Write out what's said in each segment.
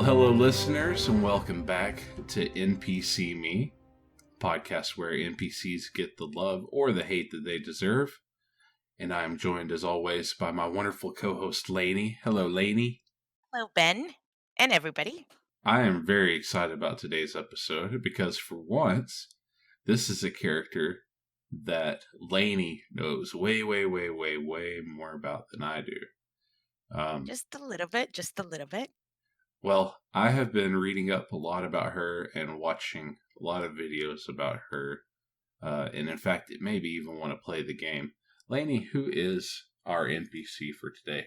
hello, listeners, and welcome back to NPCMe, podcast where NPCs get the love or the hate that they deserve. And I am joined, as always, by my wonderful co-host, Lainey. Hello, Lainey. Hello, Ben, and everybody. I am very excited about today's episode because, for once, this is a character that Lainey knows way more about than I do. Just a little bit. Well, I have been reading up a lot about her and watching a lot of videos about her. And in fact, it made me even want to play the game. Lainey, who is our NPC for today?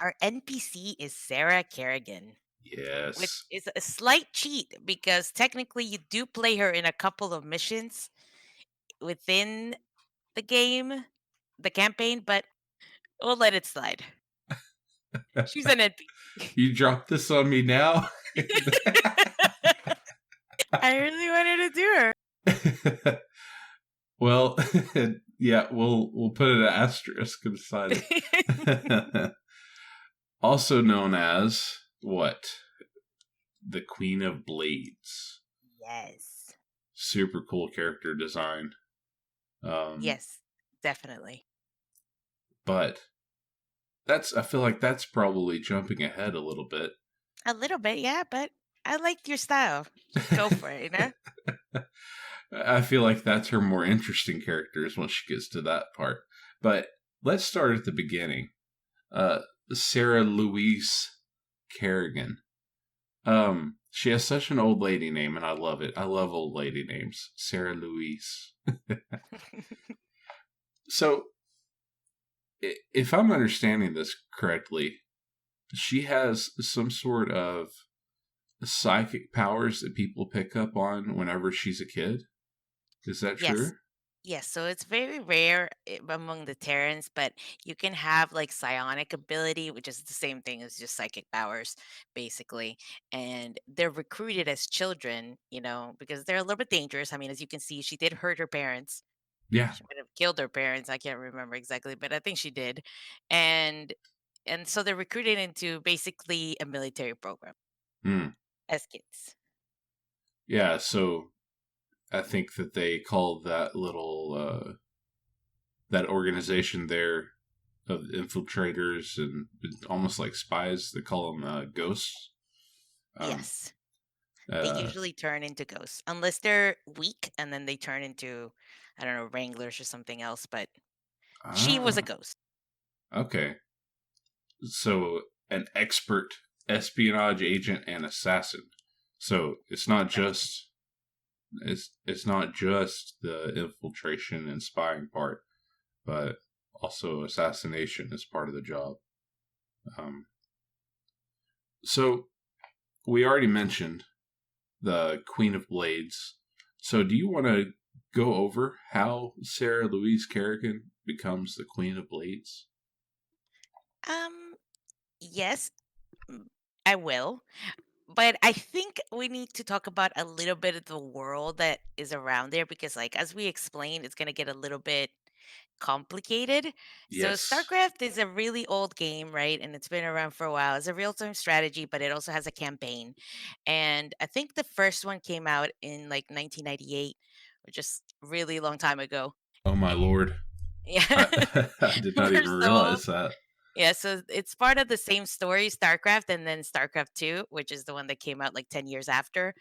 Our NPC is Sarah Kerrigan, which Yes. is a slight cheat because technically you do play her in a couple of missions within the game, the campaign, but we'll let it slide. She's an NPC. You dropped this on me now? I really wanted to do her. Well, yeah, we'll put an asterisk beside it. Also known as what? The Queen of Blades. Yes. Super cool character design. Yes, definitely. But I feel like that's probably jumping ahead a little bit. A little bit, yeah, but I liked your style. Go for it, you know? I feel like that's her more interesting characters once she gets to that part. But let's start at the beginning. Sarah Louise Kerrigan. She has such an old lady name, and I love it. I love old lady names. Sarah Louise. So, if I'm understanding this correctly, she has some sort of psychic powers that people pick up on whenever she's a kid. Is that true? Yes, so it's very rare among the Terrans, but you can have like psionic ability, which is the same thing as just psychic powers, basically. And they're recruited as children, because they're a little bit dangerous. I mean, as you can see, she did hurt her parents. Yeah. She might have killed her parents. I can't remember exactly, but I think she did. And and so they're recruited into basically a military program as kids. Yeah, so I think that they call that little that organization there of infiltrators and almost like spies. They call them ghosts. Yes. They usually turn into ghosts unless they're weak, and then they turn into, I don't know, wranglers or something else. But she was a ghost. Okay. So an expert espionage agent and assassin. So it's not just it's not just the infiltration and spying part, but also assassination is part of the job. So we already mentioned the Queen of Blades. So do you want to go over how Sarah Louise Kerrigan becomes the Queen of Blades? Yes, I will. But I think we need to talk about a little bit of the world that is around there because, like, as we explained, it's going to get a little bit complicated. So, Yes. StarCraft is a really old game, right? And it's been around for a while. It's a real time strategy, but it also has a campaign. And I think the first one came out in like 1998, or just really long time ago. Oh my lord. Yeah. I did not We're even so old. realize that. Yeah, so it's part of the same story, StarCraft, and then StarCraft 2, which is the one that came out like 10 years after.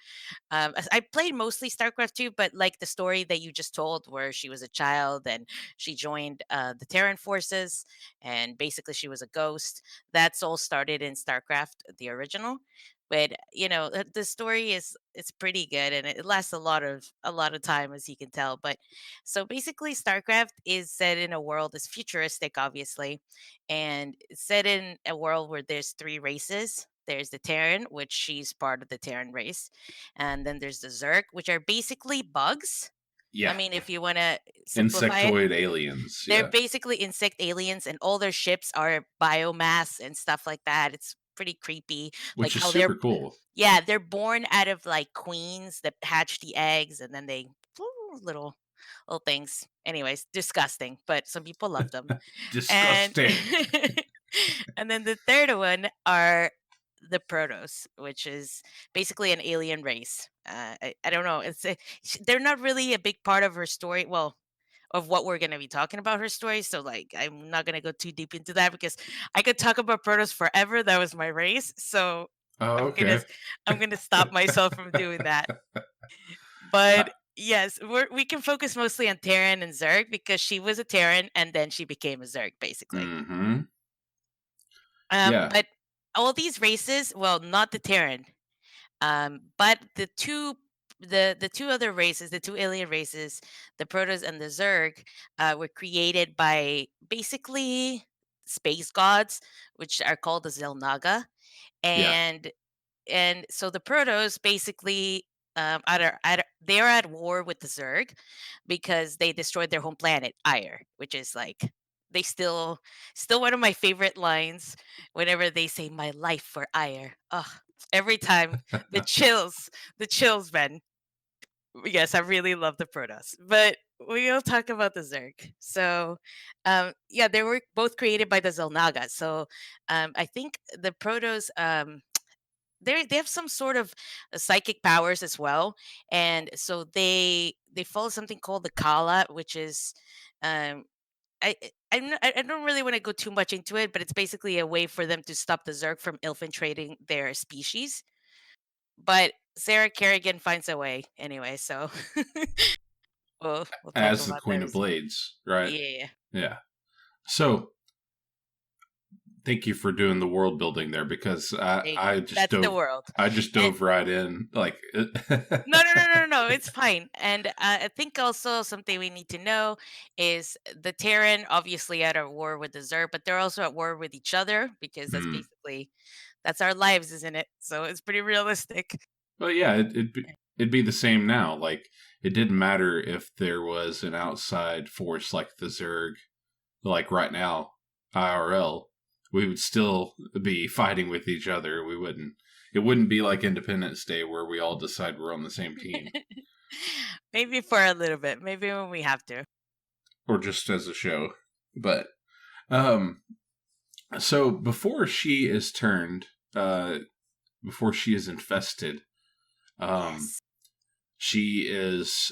I played mostly StarCraft 2, but like the story that you just told, where she was a child and she joined the Terran forces, and basically she was a ghost. That's all started in StarCraft, the original. But the story is it's pretty good, and it lasts a lot of time, as you can tell. But so basically, StarCraft is set in a world that's futuristic, obviously, and it's set in a world where there's three races. There's the Terran, which she's part of the Terran race, and then there's the Zerg, which are basically bugs. I Yeah. mean, if you want to simplify it, Insectoid aliens. they're Yeah. basically insect aliens, and all their ships are biomass and stuff like that. It's pretty creepy, Which like is how super cool. they're born out of like queens that hatch the eggs, and then they little things. Anyways, disgusting, but some people love them. And Disgusting. and then the third one are the Protoss, which is basically an alien race. I don't know. They're not really a big part of her story. Well, of what we're gonna be talking about her story. So like I'm not gonna go too deep into that because I could talk about Protoss forever. That was my race. So Oh, I'm gonna okay. I'm gonna stop myself from doing that. Uh, But yes, we can focus mostly on Terran and Zerg because she was a Terran and then she became a Zerg, basically. mm-hmm. Yeah, But all these races, well, not the Terran, but the two other races, the two alien races, the Protoss and the Zerg, were created by basically space gods, which are called the Xel'Naga, yeah. and so the Protoss basically they are at war with the Zerg because they destroyed their home planet, Ire, which is like they still one of my favorite lines whenever they say my life for Ire. Ugh, every time the chills, man. Yes, I really love the Protoss, but we'll talk about the Zerg. So, yeah, they were both created by the Xel'Naga. So, I think the Protoss, they have some sort of psychic powers as well, and so they follow something called the Kala, which is um I don't really want to go too much into it, but it's basically a way for them to stop the Zerg from infiltrating their species. But Sarah Kerrigan finds a way anyway, so we'll talk As the about Queen of those. Blades, right? Yeah, Yeah. So thank you for doing the world building there because there you go. That's the world. I just And dove right in like no, it's fine. And I think also something we need to know is the Terran obviously at a war with the Zerg, but they're also at war with each other because Hmm. that's our lives, isn't it? So it's pretty realistic. Well, yeah, it'd be the same now. Like it didn't matter if there was an outside force like the Zerg, like right now, IRL, we would still be fighting with each other. We wouldn't. It wouldn't be like Independence Day where we all decide we're on the same team, Maybe for a little bit, maybe when we have to. or just as a show. But um, so before she is infested, um, Yes. she is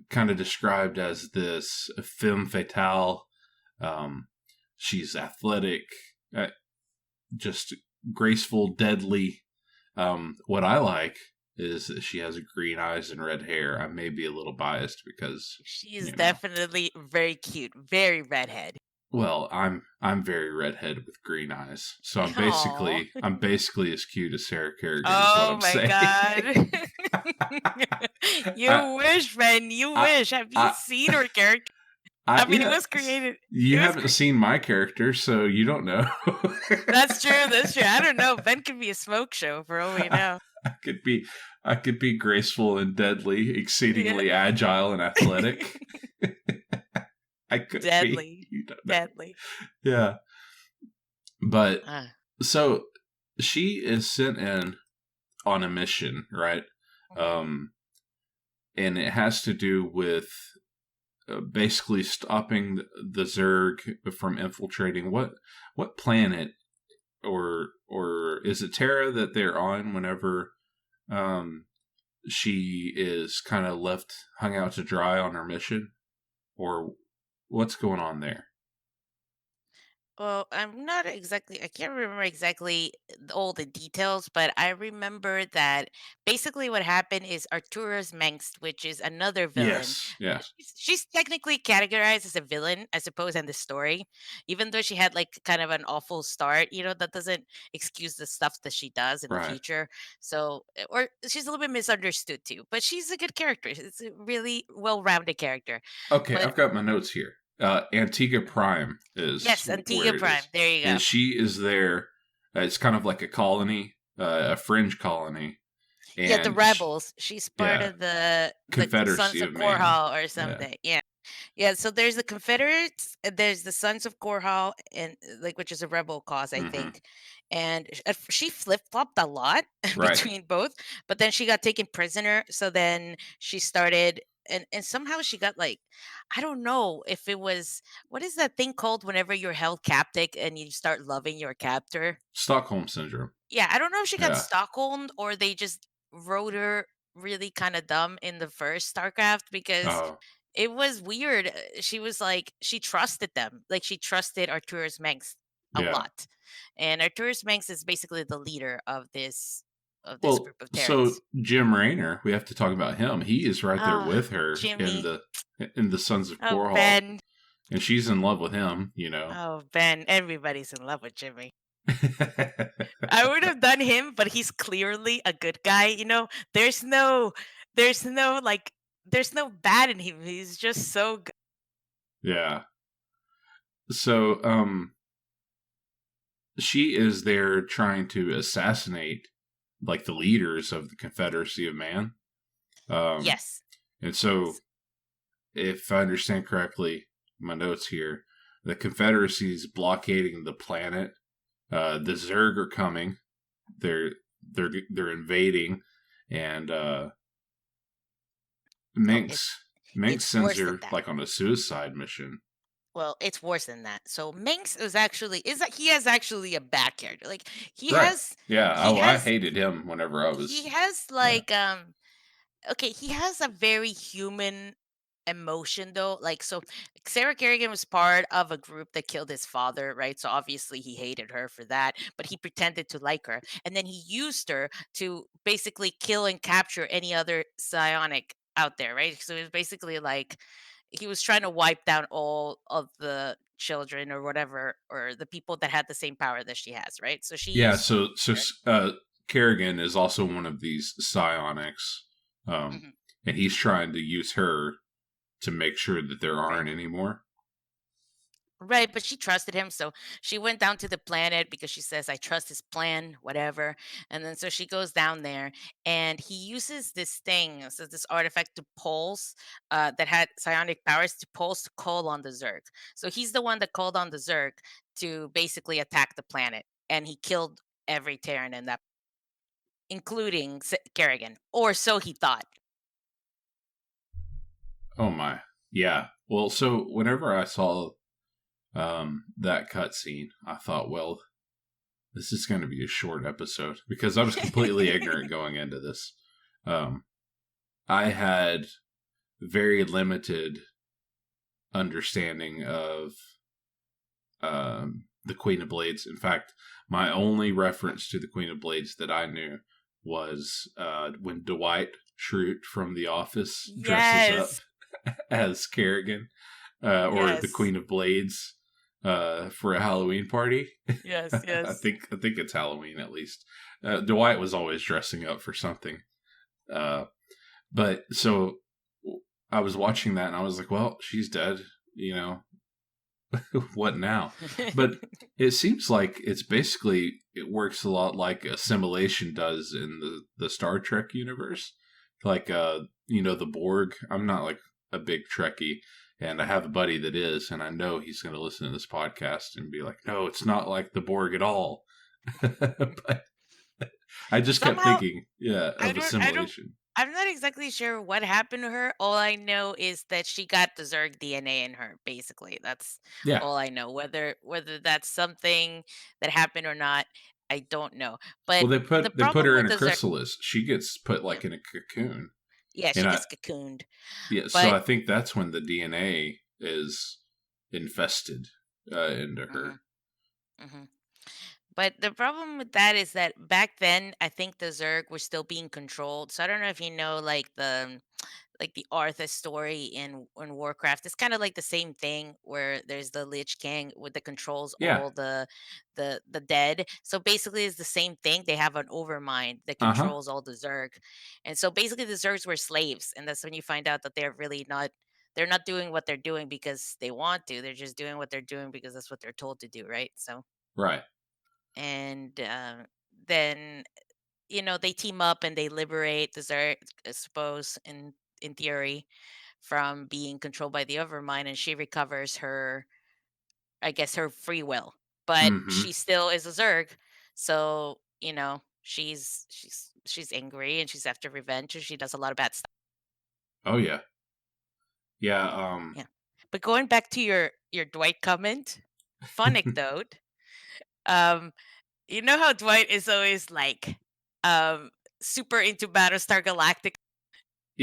kind of described as this femme fatale. Um, she's athletic, uh, just graceful, deadly. What I like is that she has green eyes and red hair. I may be a little biased because, She is you know, definitely very cute, very redhead. well, I'm very redhead with green eyes, so Oh, I'm basically as cute as Sarah Kerrigan, is what oh I'm my saying. god. I, You wish, man. You I, wish. Have you I, seen her character? I mean, it yeah. was created. You It was. haven't seen my character, so you don't know. That's true. That's true. I don't know. Ben could be a smoke show for all we I, know. I could be, I could be graceful and deadly, Yeah. exceedingly agile and athletic. I could be. Deadly. You don't know. Deadly. Yeah, but Uh, so she is sent in on a mission, right? mhm. Um, and it has to do with basically stopping the Zerg from infiltrating what planet or is it Terra that they're on whenever um she is kind of left hung out to dry on her mission, or what's going on there? Well, I'm not exactly, I can't remember exactly all the details, but I remember that basically what happened is Artura's Mengst, which is another villain. Yes, yes, She's technically categorized as a villain, I suppose, in the story, even though she had like kind of an awful start. That doesn't excuse the stuff that she does in the right. future. So, or she's a little bit misunderstood too, but she's a good character. It's a really well rounded character. Okay, But I've got my notes here. Antigua Prime is yes, Antigua where it Prime. is, There you and go. she is there. It's kind of like a colony, a fringe colony, Yeah, the and rebels. She's part yeah, of the Confederacy Sons of of Man. Korhal or Yeah. something. Yeah. Yeah, so there's the Confederates, and there's the Sons of Korhal, and like which is a rebel cause, I Hmm. think. And she flip-flopped a lot Right. between both, but then she got taken prisoner, so then she started and somehow she got like, I don't know if it was, what is that thing called whenever you're held captive and you start loving your captor? Stockholm syndrome. Yeah, I don't know if she got Yeah. Stockholmed or they just wrote her really kind of dumb in the first StarCraft because Oh, it was weird. She was like, she trusted them. Like she trusted Arturus Mengs a yeah. lot. And Arturus Mengs is basically the leader of this Well, group of so Terrans. Jim Raynor, we have to talk about him. He is right there Ah, with her Jimmy. in the Sons of Oh, Korhal, Ben. and she's in love with him. You know. Oh, Ben. Everybody's in love with Jimmy. I would have done him, but he's clearly a good guy. There's no like, there's no bad in him. He's just so good. Yeah. So, she is there trying to assassinate like the leaders of the Confederacy of Man. Um, Yes. and so, if I understand correctly, my notes here, the Confederacy is blockading the planet. The Zerg are coming. They're they're invading, and Oh, Minx it's sends worse than her that. like on a suicide mission. Well, it's worse than that. So Minx is that he has actually a bad character. Like Right. Yeah. he Oh, I has hated him whenever I he was. has Yeah. like okay, he has a very human emotion though. Like so Sarah Kerrigan was part of a group that killed his father, right? So obviously he hated her for that, but he pretended to like her. And then he used her to basically kill and capture any other psionic out there, right? So it was basically like he was trying to wipe down all of the children or whatever, or the people that had the same power that she has, right? So she Yeah. used So her. Kerrigan is also one of these psionics, um, Mhm. and he's trying to use her to make sure that there Right. aren't any more. Right, but she trusted him, so she went down to the planet because she says, "I trust his plan, whatever." And then so she goes down there, and he uses this thing, so this artifact to pulse, that had psionic powers to pulse to call on the Zerg. So he's the one that called on the Zerg to basically attack the planet, and he killed every Terran in that, including Kerrigan, or so he thought. Oh my. Yeah. Well, so whenever I saw that cutscene, I thought, well, this is going to be a short episode because I was completely ignorant going into this. Um, I had very limited understanding of the Queen of Blades. In fact, my only reference to the Queen of Blades that I knew was when Dwight Schrute from The Office dresses up Yes, as Kerrigan or the yes, Queen of Blades for a Halloween party. yes, yes. I think it's Halloween at least. Dwight was always dressing up for something. Uh, but so I was watching that and I was like, well, she's dead. You know, what now? But it seems like it's basically it works a lot like assimilation does in the Star Trek universe. Like the Borg. I'm not like a big Trekkie, and I have a buddy that is, and I know he's going to listen to this podcast and be like, "No, it's not like the Borg at all." But I just kept Somehow thinking, yeah, of I don't assimilation. I'm not exactly sure what happened to her. All I know is that she got the Zerg DNA in her, basically. That's Yeah. all I know. Whether that's something that happened or not, I don't know. But Well, the they put problem her in with a the Zerg, chrysalis. She gets put yeah, like in a cocoon, yeah, and she I gets cocooned. yeah. So But I think that's when the DNA is infested into her. mhm, mhm. But the problem with that is that back then, I think the Zerg were still being controlled. So I don't know if you know, like the Arthas story in Warcraft. It's kind of like the same thing where there's the Lich King with the controls Yeah. all the dead. So basically, it's the same thing. They have an overmind that Uh huh. controls all the Zerg, and so basically, the Zergs were slaves, and that's when you find out that they're really not. They're not doing what they're doing because they want to. They're just doing what they're doing because that's what they're told to do, right? So Right. and then they team up and they liberate the Zerg, I suppose, in theory, from being controlled by the Overmind, and she recovers her, I guess, her free will. But Mm-hmm. she still is a Zerg, so she's angry and she's after revenge and she does a lot of bad stuff. Oh yeah. Yeah. Yeah. But going back to your Dwight comment, fun anecdote. Um, you know how Dwight is always like um super into Battlestar Galactica,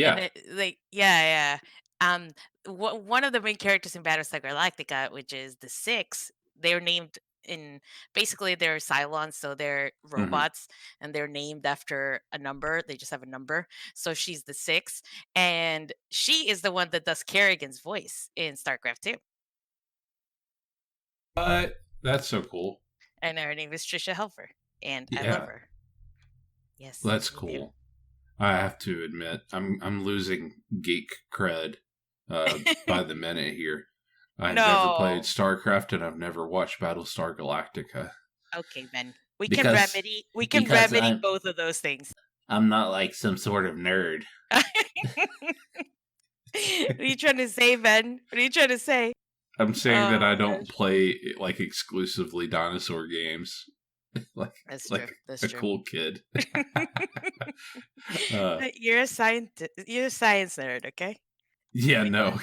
and Yeah. it, like yeah, yeah. One of the main characters in Battlestar Galactica, which is the Six, they're named in basically they're Cylons, so they're Hmm. robots, and they're named after a number. They just have a number. So she's the Six, and she is the one that does Kerrigan's voice in StarCraft 2. But that's so cool. And her name is Trisha Helfer, and I love Yeah, her. Yes, that's me too. cool. I have to admit, I'm losing geek cred by the minute here. I've never played No. StarCraft and I've never watched Battlestar Galactica Okay, then we can because remedy. We can because remedy I'm both of those things. I'm not like some sort of nerd. What are you trying to say, Ben? What are you trying to say? I'm saying that Oh I my don't gosh, play like exclusively dinosaur games, like that's true. like That's a true. cool kid. uh, You're a scientist. You're a science nerd, okay? yeah, Yeah. no.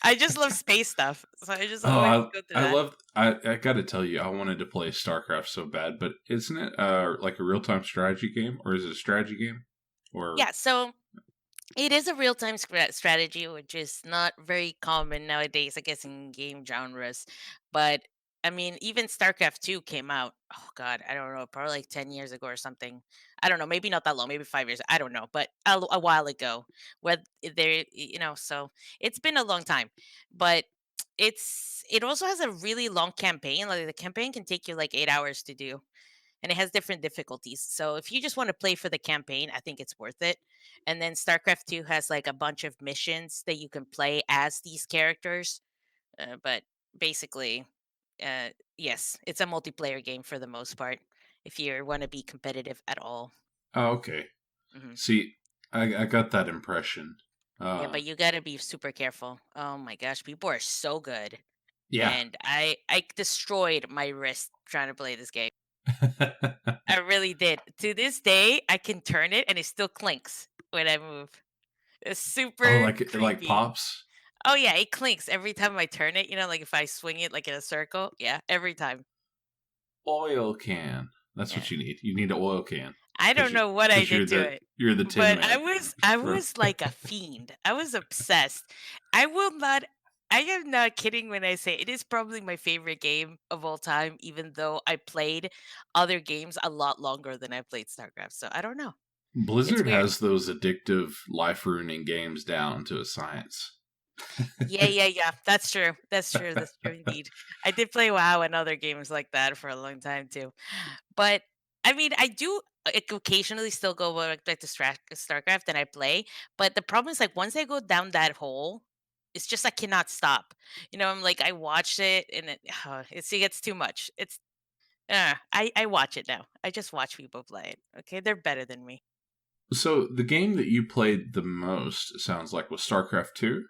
I just love space stuff, so I just always Oh, go to I that. love. I got to tell you, I wanted to play StarCraft so bad, but isn't it like a real time strategy game, or is it a strategy game? Or Yeah. So it is a real time strategy, which is not very common nowadays, I guess, in game genres. But I mean, even StarCraft 2 came out, oh God, I don't know, probably like 10 years ago or something. I don't know, maybe not that long, maybe 5 years, I don't know, but a while ago. Where there, so it's been a long time. But it also has a really long campaign. Like the campaign can take you like 8 hours to do, and it has different difficulties. So if you just want to play for the campaign, I think it's worth it. And then StarCraft 2 has like a bunch of missions that you can play as these characters. But basically, uh, yes, it's a multiplayer game for the most part if you want to be competitive at all. oh, okay. Hmm. See, I got that impression. Yeah, but you got to be super careful. Oh my gosh, people are so good. Yeah. And I destroyed my wrist trying to play this game. I really did. To this day, I can turn it and it still clinks when I move. It's Oh, super like creepy. pops Oh yeah, it clinks every time I turn it. Like if I swing it like in a circle. Yeah, every time. oil can. That's Yeah. what you need. You need an oil can I because don't know what I you're did to the it, you're the Tin but I Man. was I was like a fiend. I was obsessed. I will not I am not kidding when I say it is probably my favorite game of all time, even though I played other games a lot longer than I played StarCraft. So I don't know. It's Blizzard weird. has those addictive, life ruining games down to a science. Yeah, yeah, yeah. That's true. That's true. That's true indeed. I did play WoW and other games like that for a long time too. But I mean, I do occasionally still go back to StarCraft and I play. But the problem is like once I go down that hole, it's just I cannot stop. I'm like I watched it and it gets too much. I watch it now. I just watch people play it. Okay, they're better than me. So the game that you played the most sounds like was StarCraft 2?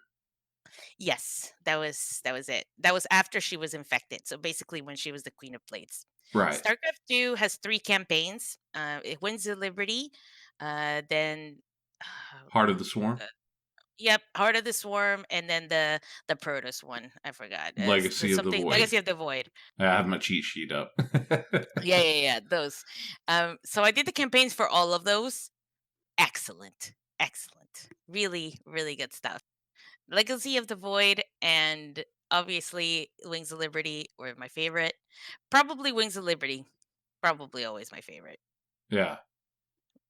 Yes, that was it. That was after she was infected. So basically, when she was the Queen of Blades. Right. StarCraft 2 has three campaigns. It wins the Liberty, then, Heart of the Swarm? uh, yep, Heart of the Swarm, and then the Protoss one. I forgot. Legacy There's of the something Void. Legacy of the Void. I have my cheat sheet up. Yeah, yeah, yeah. Those. So I did the campaigns for all of those. Excellent, excellent. Really, really good stuff. Legacy of the Void and obviously Wings of Liberty were my favorite. Probably Wings of Liberty. Probably always my favorite. Yeah.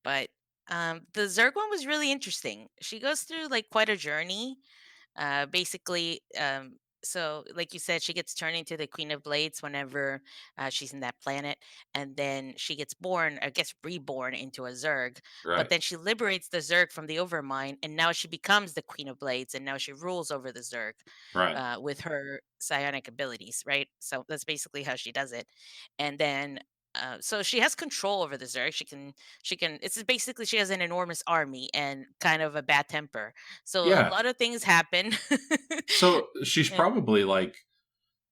But the Zerg one was really interesting. She goes through like quite a journey. Basically, so like you said, she gets turned into the Queen of Blades whenever she's in that planet, and then she gets born, I guess, reborn into a Zerg. But Right. then she liberates the Zerg from the Overmind, and now she becomes the Queen of Blades, and now she rules over the Zerg Right. with her psionic abilities. Right. So that's basically how she does it, and then. So she has control over the Zerg. She can. It's basically she has an enormous army and kind of a bad temper, so a Yeah. lot of things happen. So she's Yeah. probably like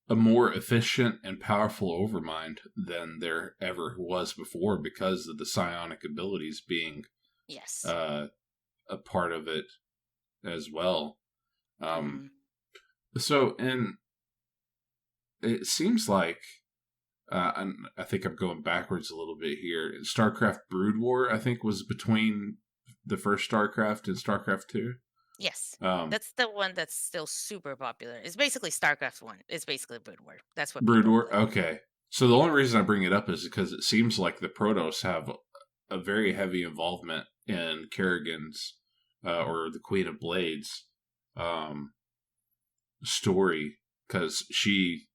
a more efficient and powerful overmind than there ever was before because of the psionic abilities being Yes. uh, a part of it as well. Um, Mm-hmm. so, and it seems like, I think I'm going backwards a little bit here. StarCraft Brood War, I think, was between the first StarCraft and StarCraft 2. Yes. Um, That's the one that's still super popular. It's basically StarCraft 1. It's basically Brood War. That's what Brood people War, play. okay. So the only reason I bring it up is because it seems like the Protoss have a very heavy involvement in Kerrigan's, or the Queen of Blades, um, story, because she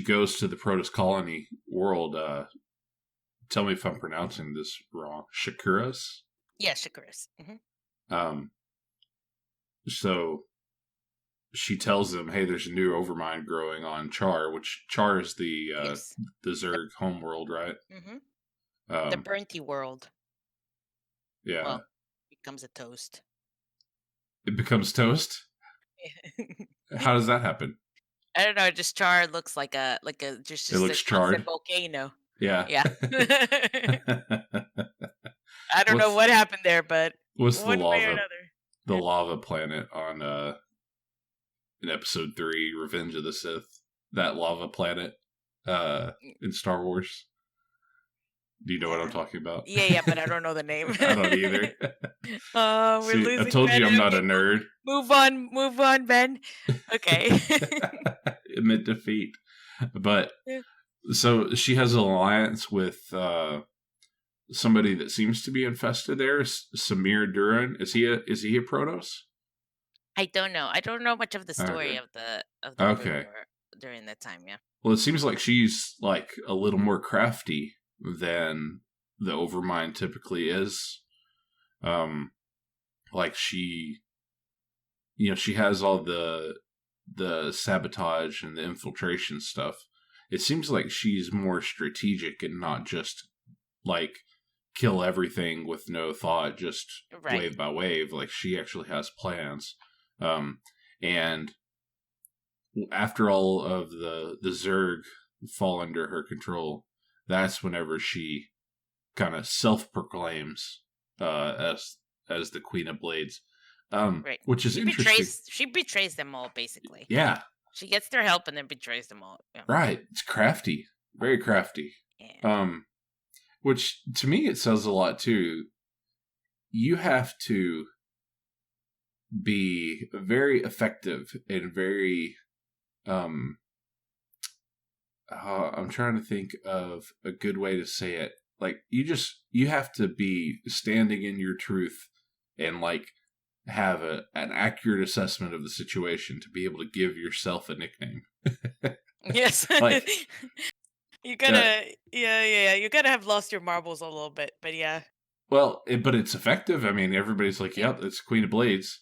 goes to the Protoss colony world. Tell me if I'm pronouncing this wrong. Shakuras. Yeah, Shikuris. Hmm. Um, so she tells them, "Hey, there's a new Overmind growing on Char, which Char is Yes. the The Zerg homeworld, right?" hmm the Um, Burnty world. yeah, Well, becomes a toast. it becomes toast. How does that happen? I don't know. Just char looks like a It just a looks constant charred. volcano. Yeah. Yeah. I don't know what's what happened there, but what's one way or another. the lava planet on in episode 3, Revenge of the Sith? That lava planet uh in Star Wars. Do you know what I'm Uh, talking about? yeah, yeah, but I don't know the name. I don't either. We're See, I losing told Ben. you I'm not a Okay, nerd. move on, Ben. Okay. Admit defeat. But Yeah. so she has an alliance with somebody that seems to be infested there. Samir Duran. Is he a Protoss? I don't know. I don't know much of the story Okay. of the Brood Okay. War during that time. Yeah. Well, it seems like she's like a little more crafty than the Overmind typically is. Um, like she has all the sabotage and the infiltration stuff. It seems like she's more strategic and not just like kill everything with no thought, just Right. wave by wave. Like she actually has plans. Um, and after all of the Zerg fall under her control, that's whenever she kind of self proclaims as the Queen of Blades, Right. which is interesting. She betrays them all basically. Yeah, She gets their help and then betrays them all. Yeah. right. It's crafty, very crafty. Yeah. Um, which to me it says a lot too. You have to be very effective and very um I'm trying to think of a good way to say it. Like you have to be standing in your truth and like have an accurate assessment of the situation to be able to give yourself a nickname. Yes. Like You uh, gotta yeah. You gotta have lost your marbles a little bit, but yeah. but it's effective. I mean, everybody's like, Yeah. "Yep, it's Queen of Blades,"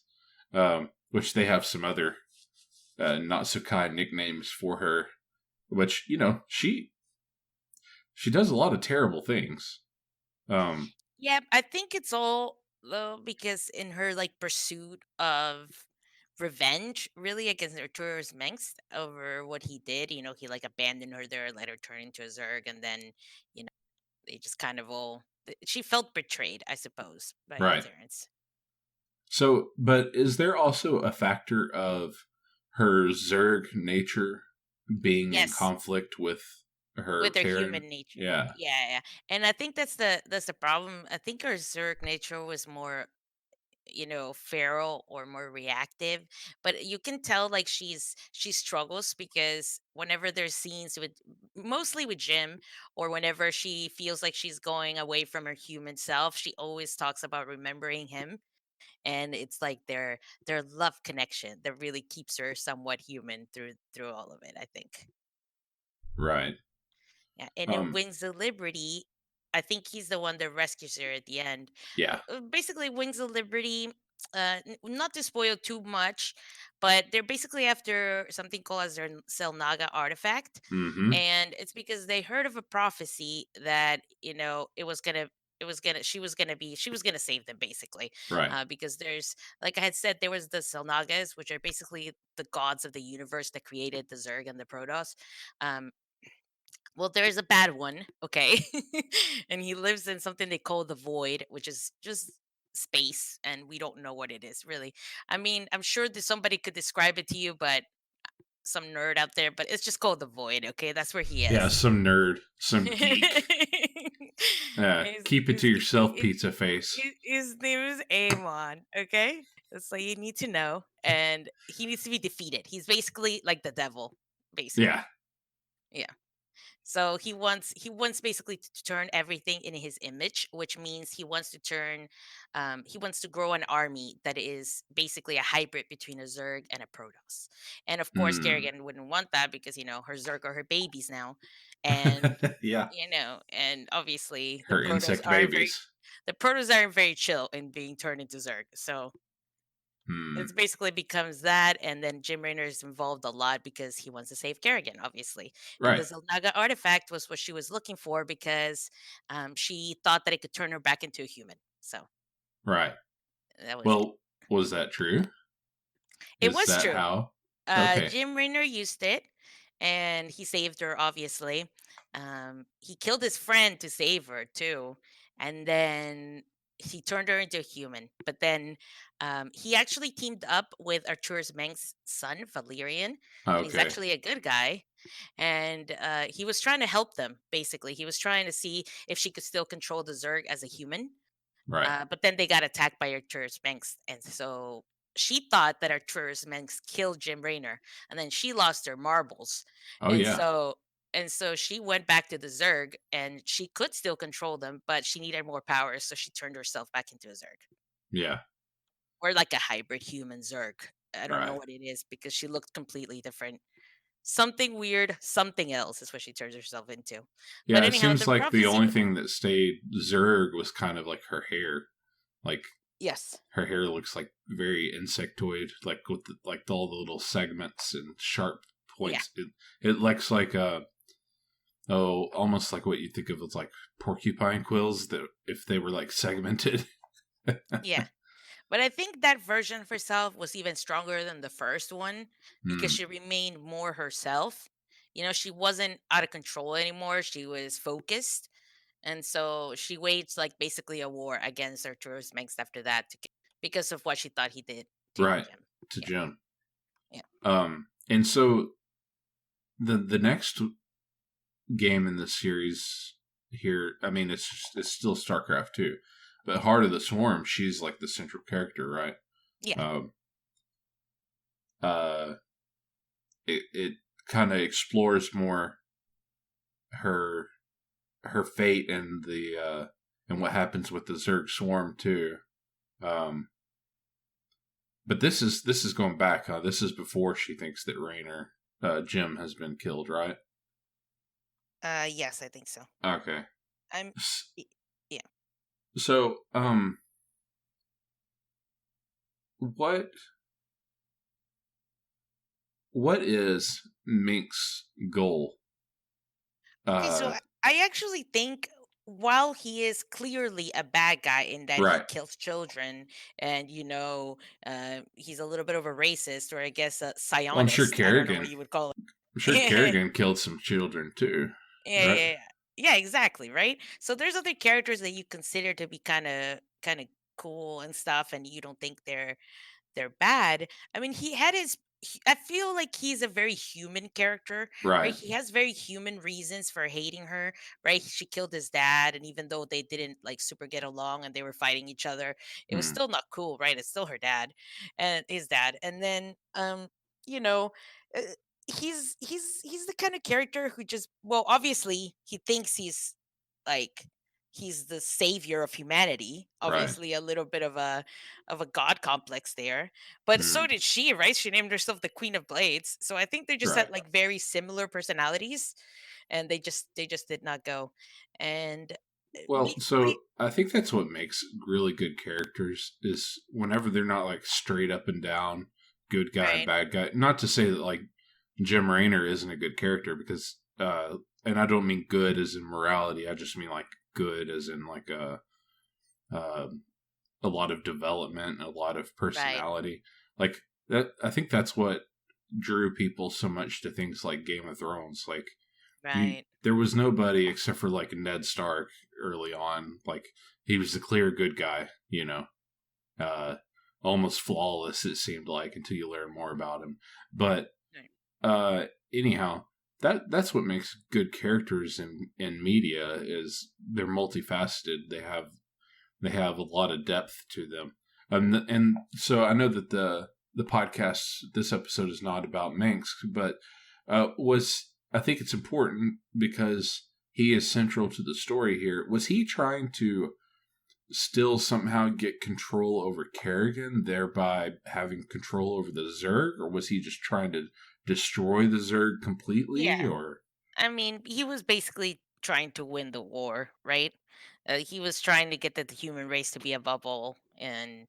which they have some other not so kind nicknames for her. Which she does a lot of terrible things. Um, Yeah, I think it's all though because in her like pursuit of revenge really against Arturo's Mengsk over what he did, he like abandoned her there, let her turn into a Zerg, and then, you know, they just kind of all she felt betrayed, I suppose, by the right. Terrans. So, but is there also a factor of her Zerg nature being in Yes, conflict with her with their Terran? human nature. Yeah, Yeah, yeah. And I think that's the problem. I think her Zerg nature was more, feral or more reactive, but you can tell like she struggles because whenever there's scenes with mostly with Jim, or whenever she feels like she's going away from her human self, she always talks about remembering him, and it's like their love connection that really keeps her somewhat human through all of it, I think. right. Yeah, and in Um, Wings of Liberty, I think he's the one that rescues her at the end. yeah. Basically, Wings of Liberty, not to spoil too much, but they're basically after something called as their Xel'Naga artifact, Mm-hmm. and it's because they heard of a prophecy that she was gonna save them basically, Right. because there's, like I had said, there was the Xel'Nagas, which are basically the gods of the universe that created the Zerg and the Protoss. Um, well, there's a bad one, okay? And he lives in something they call the void, which is just space, and we don't know what it is really. I mean, I'm sure that somebody could describe it to you, but some nerd out there, but it's just called the void. Okay, that's where he Yeah, is. some nerd, some geek. Yeah, his, keep it to his, yourself, pizza face. his name is Amon. Okay, that's all you need to know, and he needs to be defeated. He's basically like the devil, Yeah, basically. Yeah. So he wants basically to turn everything in his image, which means he wants to grow an army that is basically a hybrid between a Zerg and a Protoss. And of course, mm. Kerrigan wouldn't want that because her Zerg are her babies now, and Yeah, and obviously her insect babies. the Protoss aren't very chill in being turned into Zerg. So Hmm. it's basically becomes that, and then Jim Raynor is involved a lot because he wants to save Kerrigan, obviously. And the Right, Xel'Naga artifact was what she was looking for because she thought that it could turn her back into a human. So right. that was it. Well, was that true? It Is was that true. how? Okay. Jim Raynor used it, and he saved her. Obviously, he killed his friend to save her too, and then he turned her into a human. But then he actually teamed up with Arturus Meng's son, Valerian, and he's Okay. actually a good guy. And he was trying to help them. Basically, he was trying to see if she could still control the Zerg as a human. Right. But then they got attacked by Arcturus Mengs, and so she thought that Arcturus Mengs killed Jim Raynor, and then she lost her marbles, Oh and yeah. so she went back to the Zerg, and she could still control them, but she needed more power, so she turned herself back into a Zerg, Yeah. or like a hybrid human Zerg. I don't know Right. what it is because she looked completely different. Something weird, something else is what she turns herself into. But Yeah. It anyhow, seems the like the prophecy. only thing that stayed Zerg was kind of like her hair. Like Yes. her hair looks like very insectoid, like with all the little segments and sharp Yeah. points. It looks like almost like what you think of as like porcupine quills that if they were like segmented. Yeah. But I think that version of herself was even stronger than the first one because Hmm. she remained more herself. She wasn't out of control anymore. She was focused. And so she waged like basically a war against Arturo's Manx after that because of what she thought he did to Right. Jim. To Yeah. Jim. Yeah. And so the next game in the series here, I mean, it's still StarCraft 2, but Heart of the Swarm, she's like the central character, right? Yeah. Um, uh, it kind of explores more her fate and the and what happens with the Zerg swarm too. Um, but this is going back. This is before she thinks that Raynor, Jim has been killed, right? Yes, I think so. Okay. I'm y- yeah. So, what is Mink's goal? Okay, so Uh, I actually think while he is clearly a bad guy in that he right. kills children and he's a little bit of a racist, or I guess a Well, I'm sure psionist. I don't know what Kerrigan. you would call I'm sure it. Kerrigan killed some children too, Yeah, right? yeah, yeah. Yeah, exactly, right? So there's other characters that you consider to be kind of cool and stuff, and you don't think they're bad. I mean, I feel like he's a very human character, right? Right. He has very human reasons for hating her, right? She killed his dad, and even though they didn't like super get along and they were fighting each other, it was Hmm. still not cool, right? It's still her dad and his dad. And then you know, uh, he's the kind of character who just, well, obviously he thinks like he's the savior of humanity, Right. obviously a little bit of a god complex there, but so Hmm. did she, right? She named herself the Queen of Blades. So I think they just had Right. like very similar personalities, and they just did not go. And Well, basically, so I think that's what makes really good characters is whenever they're not like straight up and down good guy, right, bad guy. Not to say that like Jim Raynor isn't a good character because and I don't mean good as in morality. I just mean like good as in like uh, a lot of development, a lot of right, personality. Like that I think that's what drew people so much to things like Game of Thrones. Like right, there was nobody except for like Ned Stark early on. Like he was the clear good guy, you know. uh, almost flawless. It seemed like until you learn more about him. But Right. anyhow, that's what makes good characters in media is they're multifaceted. They have a lot of depth to them. And so I know that the podcast, this episode is not about Minx, but I think it's important because he is central to the story here. Was he trying to still somehow get control over Kerrigan, thereby having control over the Zerg, or was he just trying to destroy the Zerg completely? Yeah. Or I mean, he was basically trying to win the war, right? He was trying to get the human race to be a bubble, and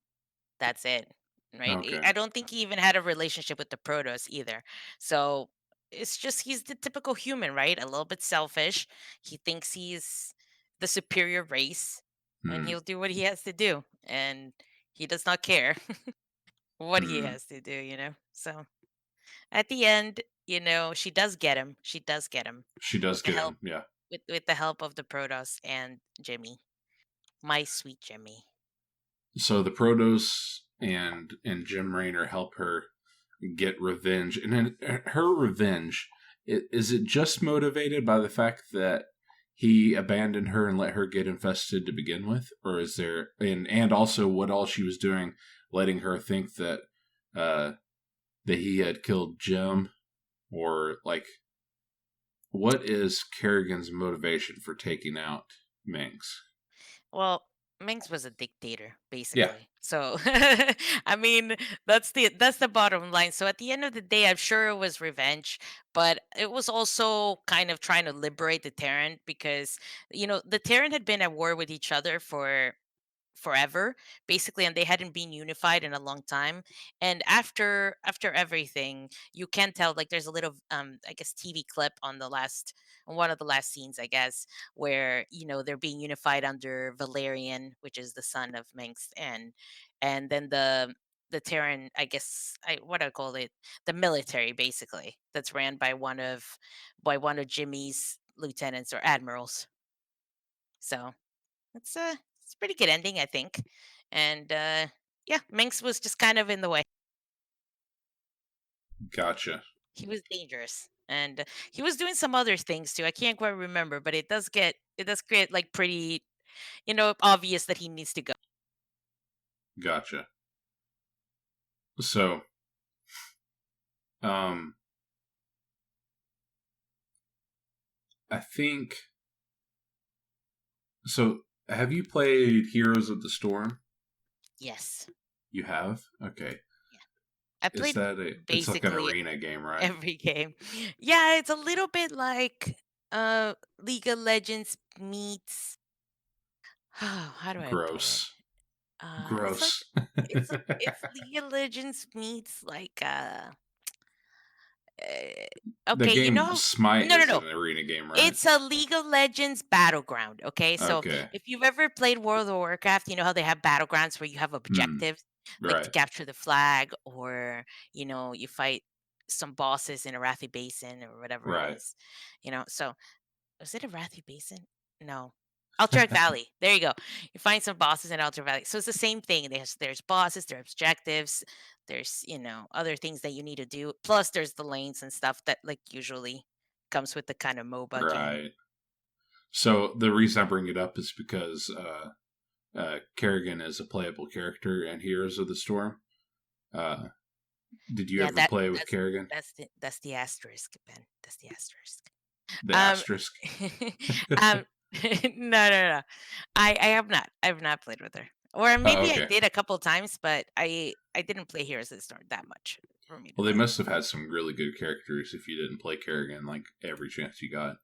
that's it, right? okay, I don't think he even had a relationship with the Protoss either. So it's just he's the typical human, right? A little bit selfish. He thinks he's the superior race, and hmm, he'll do what he has to do, and he does not care what he hmm. has to do. So at the end, she does get him. She does get him She with does the get help him, yeah. with the help of the Protoss and Jimmy, my sweet Jimmy. So the Protos and Jim Raynor help her get revenge, and then her revenge is it just motivated by the fact that he abandoned her and let her get infested to begin with, or is there and also what all she was doing, letting her think that uh that he had killed Jim, or like what is Kerrigan's motivation for taking out Minx? Well, Mings was a dictator, Yeah, basically. So, I mean, that's the bottom line. So at the end of the day, I'm sure it was revenge, but it was also kind of trying to liberate the Terran because the Terran had been at war with each other for forever basically, and they hadn't been unified in a long time. And after everything, you can tell, like, there's a little I guess TV clip on one of the last scenes, I guess, where they're being unified under Valerian, which is the son of Minx, and then the Terran, I guess, what I call it, the military, basically, that's ran by one of Jimmy's lieutenants or admirals. So it's a pretty good ending, I think. And yeah, Minx was just kind of in the way. gotcha, He was dangerous, and he was doing some other things too. I can't quite remember, but it does get like pretty obvious that he needs to go. gotcha. So, um, I think so. Have you played Heroes of the Storm? Yes, You have? Okay. yeah. I Is played that a it's like an basically arena game, right? every game. Yeah, it's a little bit like League of Legends meets how do I put it? Gross. It's like Gross. it's League of Legends meets like The okay, game Smite no, no, is no. an arena game, right? It's a League of Legends battleground. Okay, so Okay. if you've ever played World of Warcraft, you know how they have battlegrounds where you have Hmm. objectives, like to Right. capture the flag, or you fight some bosses in Arathi Basin or whatever it Right. is. So was it a Arathi Basin? No. Alterac Valley. There you go. You find some bosses in Alterac Valley. So it's the same thing. There's bosses, there's objectives, there's other things that you need to do. Plus there's the lanes and stuff that like usually comes with the kind of MOBA game. Right. So the reason I bring it up is because Kerrigan is a playable character in Heroes of the Storm. Uh, did you Yeah, ever play with that's Kerrigan? that's the asterisk, Ben. That's the asterisk. The Um asterisk. um no, no, no. I have not. I've not played with her. Or Oh, maybe I okay. did a couple times, but I didn't play Heroes of the Storm that much for me to Well, they know. must have had some really good characters if you didn't play Kerrigan like every chance you got.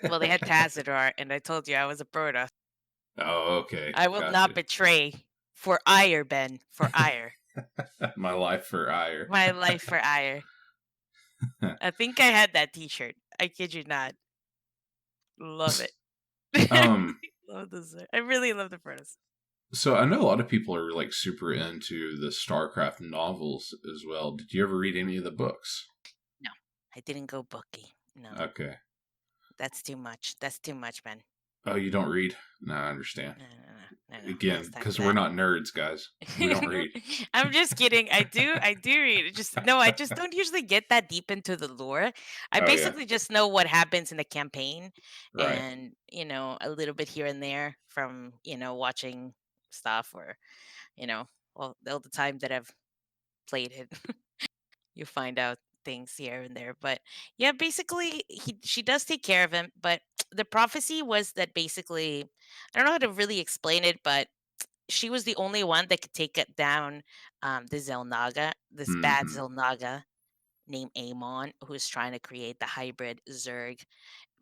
Well, they had Tazadar, and I told you I was a Broda. Oh, okay. I will not Gotcha. betray for ire, Ben. For ire. My life for ire. My life for ire. I think I had that T-shirt. I kid you not. Love it. um, Love this. I really love the Brodas. so I know a lot of people are like super into the StarCraft novels as well. Did you ever read any of the books? No, I didn't go bookie. No, Okay. that's too much. That's too much, man. Oh, you don't read? No, I understand. No, no, no, no, no. Who has Again, time because for we're that? not nerds, guys. We don't read. I'm just kidding. I do read. It just no, I just don't usually get that deep into the lore. I Oh yeah, basically just know what happens in the campaign right. and, a little bit here and there from, watching stuff or, you know, all the time that I've played it. You find out things here and there. But yeah, basically she does take care of him, but the prophecy was that basically I don't know how to really explain it, but she was the only one that could take it down the Xel'Naga, this bad Hmm. Xel'Naga named Amon, who's trying to create the hybrid Zerg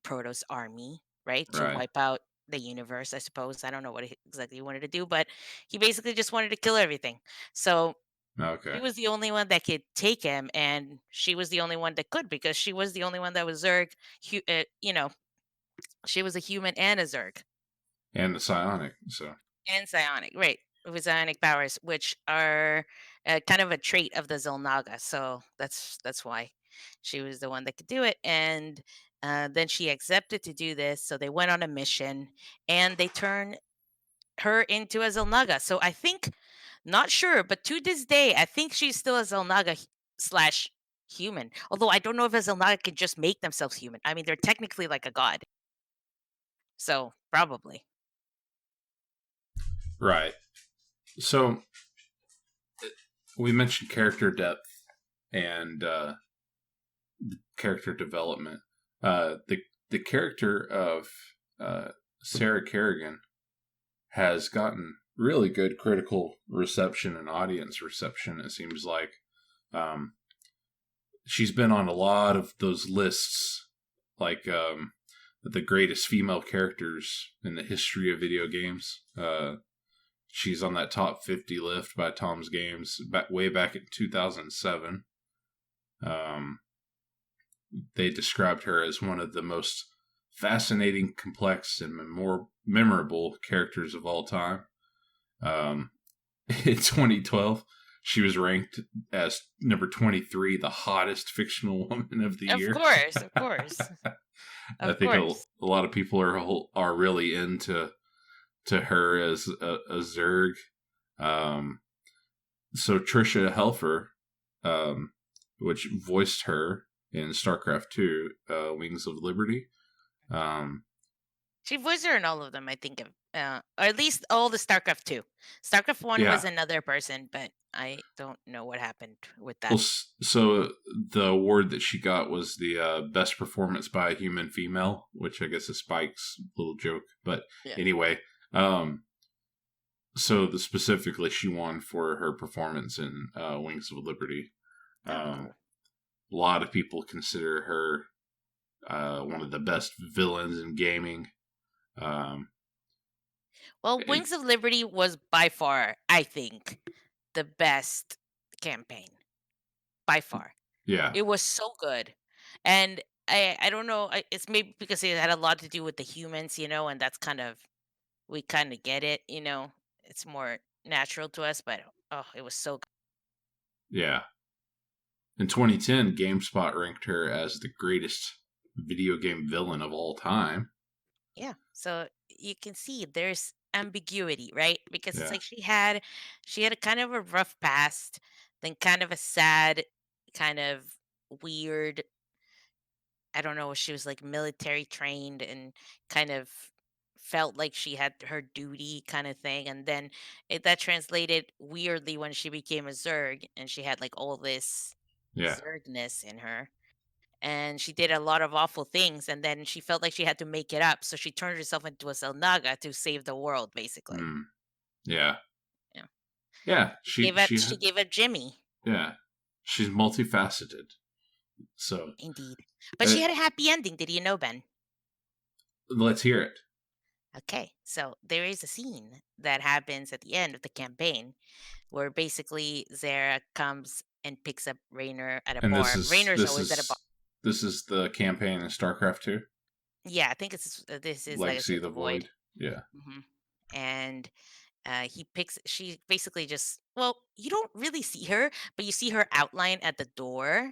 Protoss army, right? To Right. wipe out the universe, I suppose. I don't know what exactly he wanted to do, but he basically just wanted to kill everything. So Okay. she was the only one that could take him, and she was the only one that could because she was the only one that was Zerg. She was a human and a Zerg. And the psionic. So And psionic, right? With psionic powers, which are kind of a trait of the Xel'Naga. So that's why she was the one that could do it. And then she accepted to do this. So they went on a mission, and they turned her into a Xel'Naga. So I think, not sure, but to this day, I think she's still a Xel'Naga slash human. Although I don't know if a Xel'Naga can just make themselves human. I mean, they're technically like a god. So probably. right. So we mentioned character depth and character development. The character of Sarah Kerrigan has gotten really good critical reception and audience reception. It seems like um, she's been on a lot of those lists, like the greatest female characters in the history of video games. She's on that top 50 list by Tom's Games way back in 2007. Um, they described her as one of the most fascinating, complex, and more memorable characters of all time. Um, in 2012, she was ranked as number 23, the hottest fictional woman of the Of year. course, of course, I of think course. a lot of people are really into her as a Zerg. Um, so Trisha Helfer, which voiced her in StarCraft 2, Wings of Liberty. Um, She voiced her in all of them, I think, or at least all the StarCraft 2. StarCraft 1 was yeah. another person, but I don't know what happened with Well, that. so the award that she got was the best performance by a human female, which I guess is Spike's little joke. But Yeah. anyway, so specifically, she won for her performance in Wings of Liberty. Oh, Um, cool. a lot of people consider her one of the best villains in gaming. Um, Well, and Wings of Liberty was by far, I think, the best campaign. By far. yeah, It was so good. And I don't know, it's maybe because it had a lot to do with the humans, and that's we kind of get it, It's more natural to us, but oh, it was so good. yeah. In 2010, GameSpot ranked her as the greatest video game villain of all time. Yeah. So you can see there's ambiguity, right? Because it's Yeah, like she had a kind of a rough past, then kind of a sad, kind of weird, I don't know, she was like military trained and kind of felt like she had her duty kind of thing. And then that translated weirdly when she became a Zerg and she had like all this yeah. Zergness in her. And she did a lot of awful things, and then she felt like she had to make it up, so she turned herself into a Xel'Naga to save the world, basically. Mm, yeah, Yeah. yeah. She gave up She she gave up Jimmy, yeah. She's multifaceted. So indeed. But uh, she had a happy ending, did you know, Ben? let's hear it. Okay, so there is a scene that happens at the end of the campaign where basically Zara comes and picks up Raynor at a And bar. Raynor's this always at a bar. is this is the campaign in StarCraft 2, Yeah, I think this is Legacy Legacy of of the the Void. Void. Yeah, And she basically just, well, you don't really see her, but you see her outline at the door,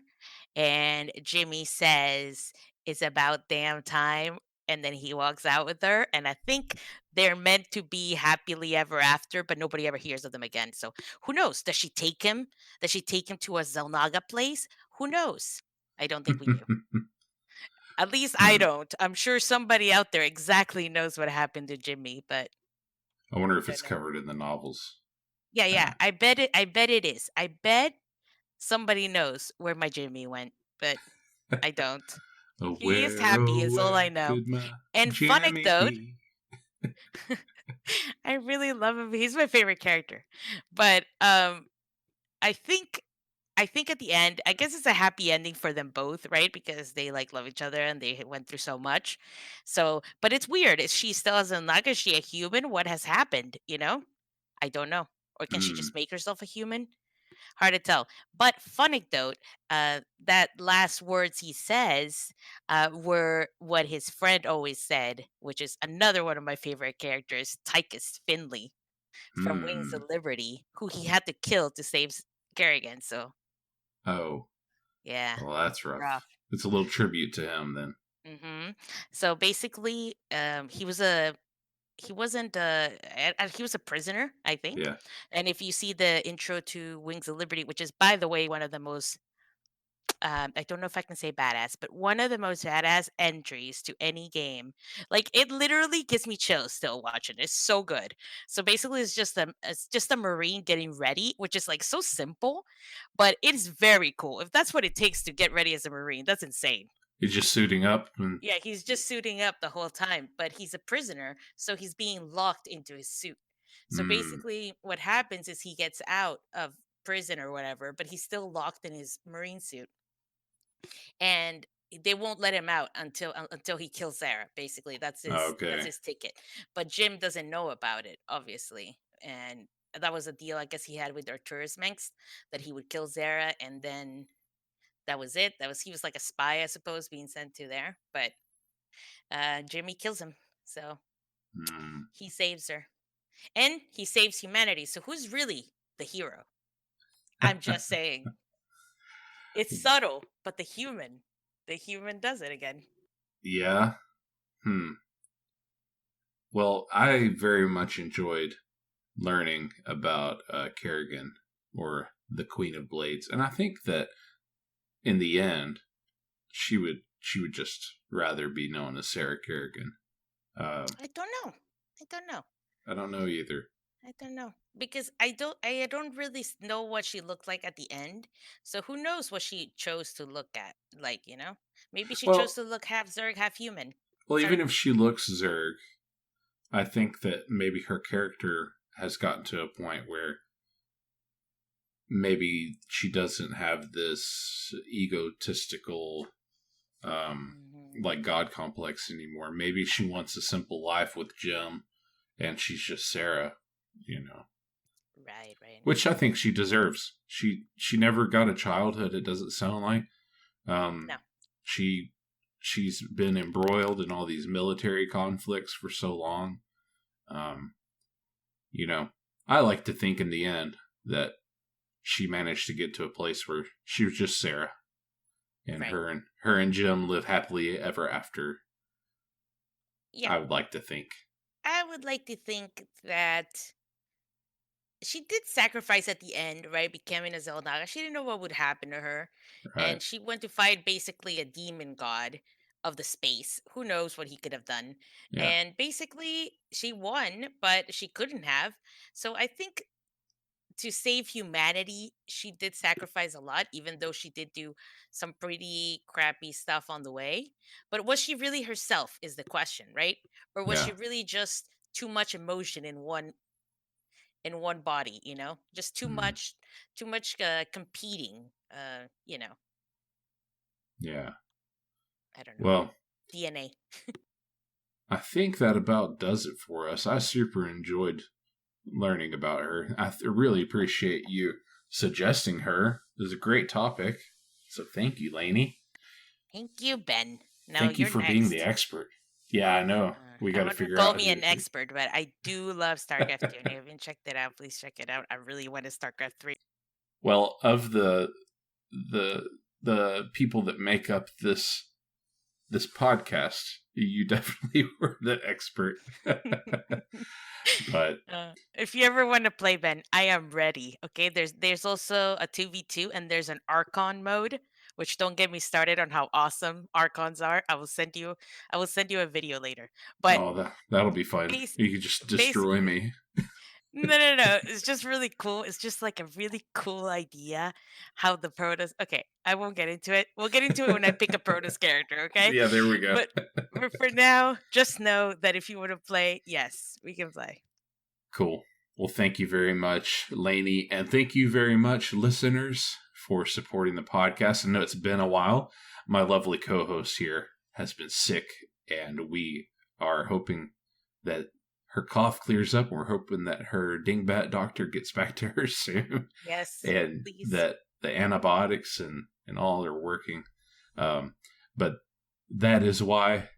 and Jimmy says, "It's about damn time." and then he walks out with her. And I think they're meant to be happily ever after, but nobody ever hears of them again. So who knows? Does she take him? Does she take him to a Xel'Naga place? Who knows? I don't think we do. At least I Hmm. don't. I'm sure somebody out there exactly knows what happened to Jimmy, but I wonder if I it's don't know. covered in the novels. Yeah, yeah. Uh, I bet it is. I bet somebody knows where my Jimmy went, but I don't. He is happy, oh, is all I where know. could my And fun Jammy anecdote, be? I really love him. He's my favorite character. But I think I think at the end, I guess it's a happy ending for them both, right? Because they like love each other and they went through so much. So, but it's weird. Is she still as a Naga? Is she a human? What has happened? I don't know. Or can she Hmm. just make herself a human? Hard to tell. But fun anecdote, that last words he says were what his friend always said, which is another one of my favorite characters, Tychus Finley from Wings of Hmm. Liberty, who he had to kill to save Kerrigan. So Oh, yeah, well, that's rough. rough. It's a little tribute to him then. So basically, he wasn't he was a prisoner, I think. Yeah. And if you see the intro to Wings of Liberty, which is by the way one of the most I don't know if I can say badass, but one of the most badass entries to any game. Like it literally gives me chills still watching. It's so good. So basically, it's just a marine getting ready, which is like so simple, but it is very cool. If that's what it takes to get ready as a marine, that's insane. He's just suiting up and Yeah, he's just suiting up the whole time, but he's a prisoner, so he's being locked into his suit. So hmm. basically, what happens is he gets out of prison or whatever, but he's still locked in his marine suit, and they won't let him out until he kills Sarah. Basically, that's Okay. his ticket. But Jim doesn't know about it, obviously, and that was a deal I guess he had with Arturus Mengs, that he would kill Zara, and then that was it. He was like a spy, I suppose, being sent to there. But Jimmy kills him, so Hmm. he saves her, and he saves humanity. So who's really the hero? I'm just saying. It's subtle, but the human does it again. Yeah. Hmm. Well, I very much enjoyed learning about Kerrigan, or the Queen of Blades, and I think that in the end, she would just rather be known as Sarah Kerrigan. Um, I don't know. I don't know. I don't know either. I don't know because I don't really know what she looked like at the end. So who knows what she chose to look at? Like maybe she chose Well, to look half Zerg, half human. well, It's hard even to if know. she looks Zerg, I think that maybe her character has gotten to a point where maybe she doesn't have this egotistical, like Mhm. God complex anymore. Maybe she wants a simple life with Jim, and she's just Sarah, you know, Right, right. which I think she deserves. She never got a childhood. It doesn't sound like. No. She she's been embroiled in all these military conflicts for so long. Um, you know, I like to think in the end that she managed to get to a place where she was just Sarah, and Right. her and Jim live happily ever after. Yeah. I would like to think. I would like to think that she did sacrifice at the end, right? Becoming a Xel'Naga. She didn't know what would happen to her. Right. And she went to fight basically a demon god of the space. Who knows what he could have done. Yeah. And basically, she won, but she couldn't have. So I think to save humanity, she did sacrifice a lot, even though she did do some pretty crappy stuff on the way. But was she really herself, is the question, right? Or was she Yeah. really just too much emotion in one body, just too Mm, much competing, yeah. I don't know, Well, DNA. I think that about does it for us. I super enjoyed learning about her. Really appreciate you suggesting her. It was a great topic. So thank you, Lainey. Thank you, Ben. Now Thank you you're for being the next. expert. Yeah, I know. We I got to wouldn't figure call out me who an to do. expert, but I do love StarCraft 2, and if you haven't checked it out, please check it out. I really want to StarCraft 3. Well, of the the people that make up this this podcast, you definitely were the expert. But if you ever want to play, Ben, I am ready. Okay, there's also a 2v2 and there's an Archon mode, which don't get me started on how awesome Archons are. I will send you a video later. But oh, that'll be fun. base, You could just base, destroy me. no. It's just really cool. It's just like a really cool idea how the Protoss. Okay, I won't get into it. We'll get into it when I pick a Protoss character. Okay. Yeah, there we go. But for now, just know that if you want to play, yes, we can play. Cool. Well, thank you very much, Lainey, and thank you very much, listeners, for supporting the podcast. I know it's been a while. My lovely co-host here has been sick, and we are hoping that her cough clears up. We're hoping that her dingbat doctor gets back to her soon. Yes, and please. That the antibiotics and all are working. But that is why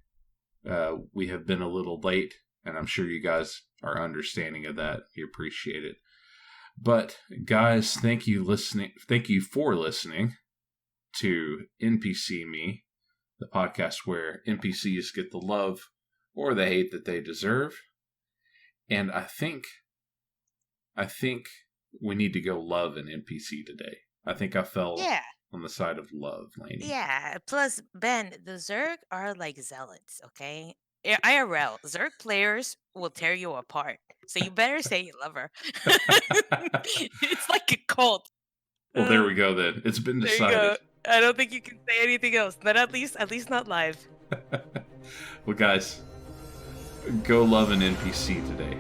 we have been a little late, and I'm sure you guys are understanding of that. We appreciate it. But guys, thank you for listening to NPCMe, the podcast where NPCs get the love or the hate that they deserve. And I think we need to go love an NPC today. I think I fell on the side of love, Lainey. Yeah. Plus, Ben, the Zerg are like zealots, okay? IRL, Zerg players will tear you apart. So you better say you love her. It's like a cult. Well, there we go then. It's been decided. There you go. I don't think you can say anything else. Not at least not live. Well, guys, go love an NPC today.